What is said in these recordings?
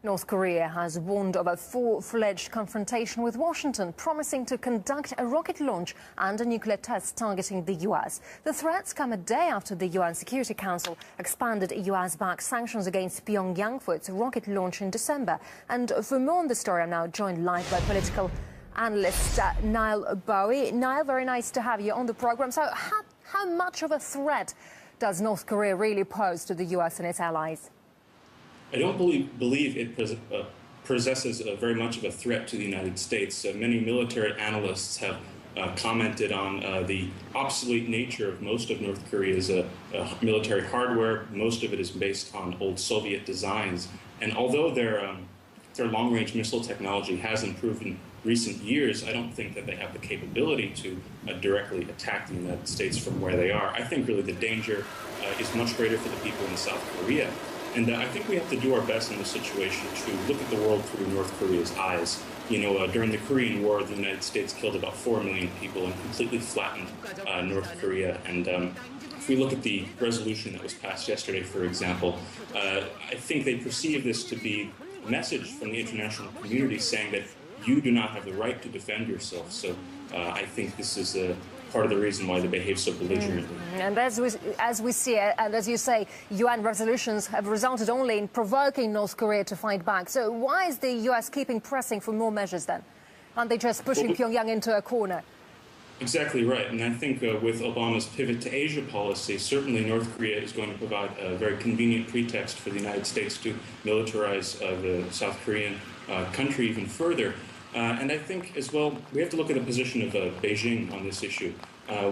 North Korea has warned of a full-fledged confrontation with Washington, promising to conduct a rocket launch and a nuclear test targeting the U.S. The threats come a day after the UN Security Council expanded U.S.-backed sanctions against Pyongyang for its rocket launch in December. And for more on the story, I'm now joined live by political analyst Niall Bowie. Niall, very nice to have you on the program. So how much of a threat does North Korea really pose to the U.S. and its allies? I don't believe it possesses very much of a threat to the United States. Many military analysts have commented on the obsolete nature of most of North Korea's military hardware. Most of it is based on old Soviet designs. And although their long-range missile technology has improved in recent years, I don't think that they have the capability to directly attack the United States from where they are. I think really the danger is much greater for the people in South Korea. And I think we have to do our best in this situation to look at the world through North Korea's eyes. You know, during the Korean War, the United States killed about 4 million people and completely flattened North Korea. And if we look at the resolution that was passed yesterday, for example, I think they perceive this to be a message from the international community saying that you do not have the right to defend yourself. So I think this is part of the reason why they behave so belligerently. And as we see, and as you say, UN resolutions have resulted only in provoking North Korea to fight back. So why is the US keeping pressing for more measures then? Aren't they just pushing Pyongyang into a corner? Exactly right. And I think with Obama's pivot to Asia policy, certainly North Korea is going to provide a very convenient pretext for the United States to militarize the South Korean country even further. And I think, as well, we have to look at the position of Beijing on this issue.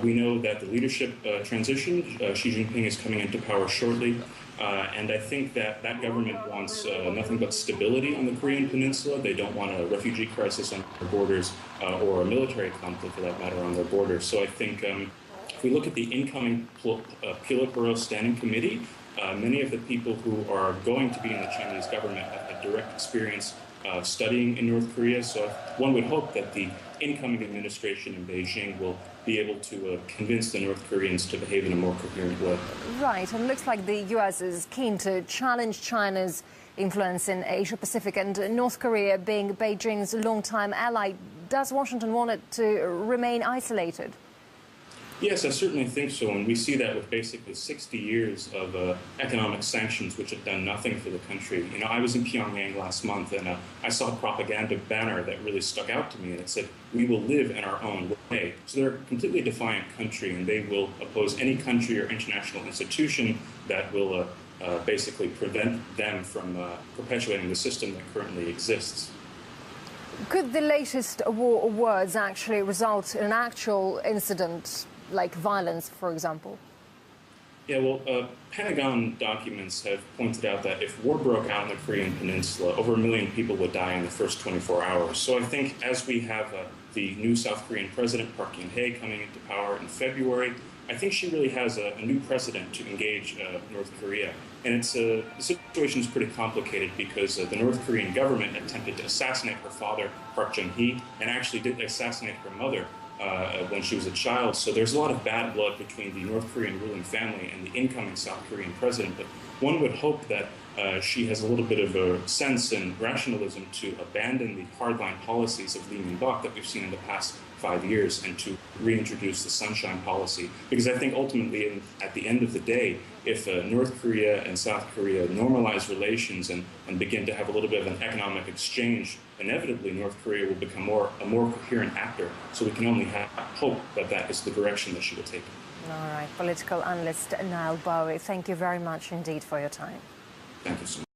We know that the leadership transition, Xi Jinping is coming into power shortly, and I think that that government wants nothing but stability on the Korean Peninsula. They don't want a refugee crisis on their borders or a military conflict, for that matter, on their borders. So I think if we look at the incoming Politburo Standing Committee, many of the people who are going to be in the Chinese government have had direct experience studying in North Korea, so one would hope that the incoming administration in Beijing will be able to convince the North Koreans to behave in a more coherent way. Right, and it looks like the US is keen to challenge China's influence in Asia-Pacific, and North Korea being Beijing's longtime ally. Does Washington want it to remain isolated? Yes, I certainly think so, and we see that with basically 60 years of economic sanctions which have done nothing for the country. You know, I was in Pyongyang last month, and I saw a propaganda banner that really stuck out to me, and it said, "We will live in our own way." So they're a completely defiant country, and they will oppose any country or international institution that will basically prevent them from perpetuating the system that currently exists. Could the latest war words actually result in an actual incident, like violence, for example? Yeah, well, Pentagon documents have pointed out that if war broke out on the Korean Peninsula, over 1 million people would die in the first 24 hours. So I think as we have the new South Korean president, Park Geun-hye, coming into power in February, I think she really has a new precedent to engage North Korea. And the situation is pretty complicated because the North Korean government attempted to assassinate her father, Park Geun-hye, and actually did assassinate her mother when she was a child. So there's a lot of bad blood between the North Korean ruling family and the incoming South Korean president. But one would hope that she has a little bit of a sense and rationalism to abandon the hardline policies of Lee Myung-bak that we've seen in the past 5 years and to reintroduce the sunshine policy. Because I think ultimately, at the end of the day, if North Korea and South Korea normalize relations and begin to have a little bit of an economic exchange, inevitably North Korea will become a more coherent actor. So we can only hope that that is the direction that she will take. All right, political analyst Niall Bowie, thank you very much indeed for your time. Thank you so much.